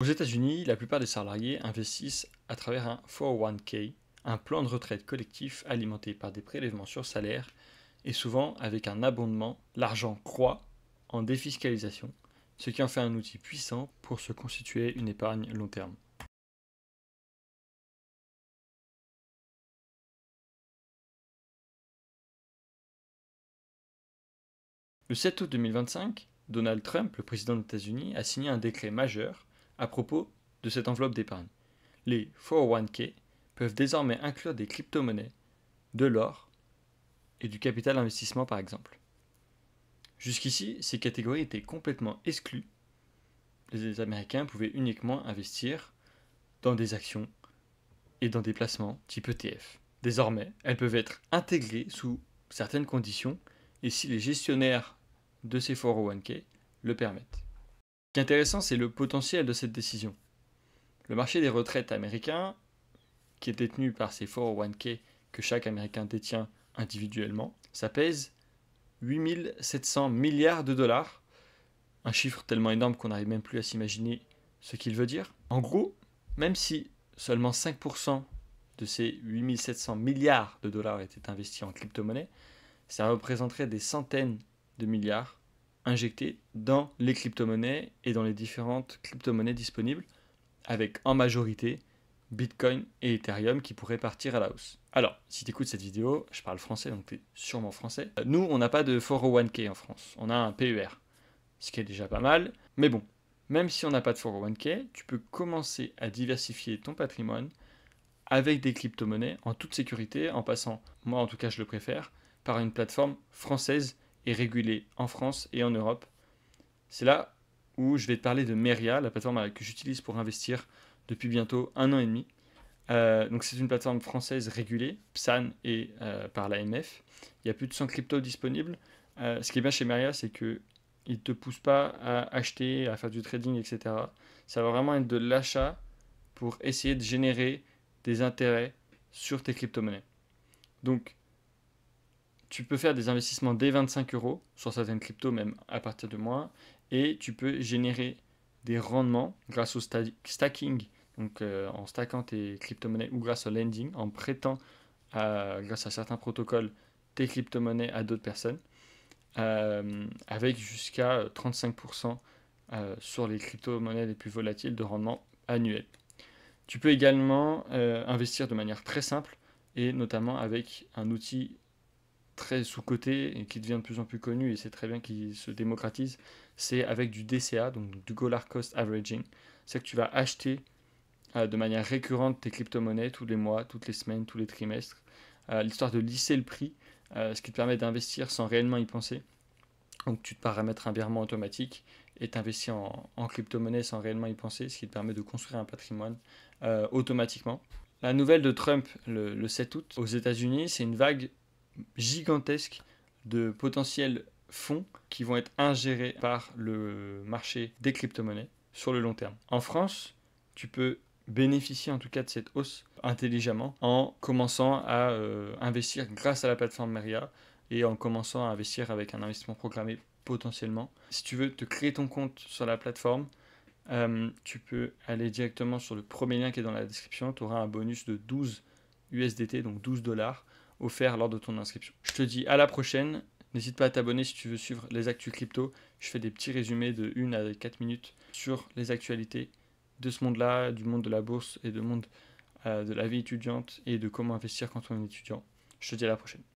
Aux États-Unis, la plupart des salariés investissent à travers un 401k, un plan de retraite collectif alimenté par des prélèvements sur salaire et souvent avec un abondement. L'argent croît en défiscalisation, ce qui en fait un outil puissant pour se constituer une épargne long terme. Le 7 août 2025, Donald Trump, le président des États-Unis, a signé un décret majeur à propos de cette enveloppe d'épargne. Les 401k peuvent désormais inclure des crypto-monnaies, de l'or et du capital investissement par exemple. Jusqu'ici, ces catégories étaient complètement exclues. Les Américains pouvaient uniquement investir dans des actions et dans des placements type ETF. Désormais, elles peuvent être intégrées sous certaines conditions et si les gestionnaires de ces 401k le permettent. Ce qui est intéressant, c'est le potentiel de cette décision. Le marché des retraites américain, qui est détenu par ces 401k que chaque Américain détient individuellement, ça pèse 8700 milliards de dollars, un chiffre tellement énorme qu'on n'arrive même plus à s'imaginer ce qu'il veut dire. En gros, même si seulement 5% de ces 8700 milliards de dollars étaient investis en crypto-monnaie, ça représenterait des centaines de milliards injectés dans les crypto-monnaies et dans les différentes crypto-monnaies disponibles, avec en majorité Bitcoin et Ethereum qui pourraient partir à la hausse. Alors, si tu écoutes cette vidéo, je parle français, donc tu es sûrement français. Nous, on n'a pas de 401k en France, on a un PER, ce qui est déjà pas mal. Mais bon, même si on n'a pas de 401k, tu peux commencer à diversifier ton patrimoine avec des crypto-monnaies en toute sécurité, en passant, moi en tout cas je le préfère, par une plateforme française et régulée en France et en Europe. C'est là où je vais te parler de Meria, la plateforme que j'utilise pour investir depuis bientôt 1 an et demi. Donc c'est une plateforme française régulée, PSAN et par l'AMF. Il y a plus de 100 cryptos disponibles. Ce qui est bien chez Meria, c'est qu'ils ne te poussent pas à acheter, à faire du trading, etc. Ça va vraiment être de l'achat pour essayer de générer des intérêts sur tes crypto-monnaies. Donc, tu peux faire des investissements dès 25 euros sur certaines cryptos, même à partir de moins, et tu peux générer des rendements grâce au stacking, donc en stackant tes crypto-monnaies ou grâce au lending, en prêtant grâce à certains protocoles tes crypto-monnaies à d'autres personnes, avec jusqu'à 35% sur les crypto-monnaies les plus volatiles de rendement annuel. Tu peux également investir de manière très simple et notamment avec un outil très sous-coté et qui devient de plus en plus connu et c'est très bien qu'il se démocratise, c'est avec du DCA, donc du Dollar Cost Averaging. C'est que tu vas acheter de manière récurrente tes crypto-monnaies tous les mois, toutes les semaines, tous les trimestres, l'histoire de lisser le prix, ce qui te permet d'investir sans réellement y penser. Donc tu te paramètres un virement automatique et t'investis en crypto-monnaie sans réellement y penser, ce qui te permet de construire un patrimoine automatiquement. La nouvelle de Trump le 7 août aux États-Unis, c'est une vague gigantesque de potentiels fonds qui vont être ingérés par le marché des crypto-monnaies sur le long terme. En France, tu peux bénéficier en tout cas de cette hausse intelligemment en commençant à investir grâce à la plateforme Meria et en commençant à investir avec un investissement programmé potentiellement. Si tu veux te créer ton compte sur la plateforme, tu peux aller directement sur le premier lien qui est dans la description. Tu auras un bonus de 12 USDT, donc 12 dollars, offert lors de ton inscription. Je te dis à la prochaine. N'hésite pas à t'abonner si tu veux suivre les actus crypto. Je fais des petits résumés de 1 à 4 minutes sur les actualités de ce monde-là, du monde de la bourse et du monde de la vie étudiante et de comment investir quand on est étudiant. Je te dis à la prochaine.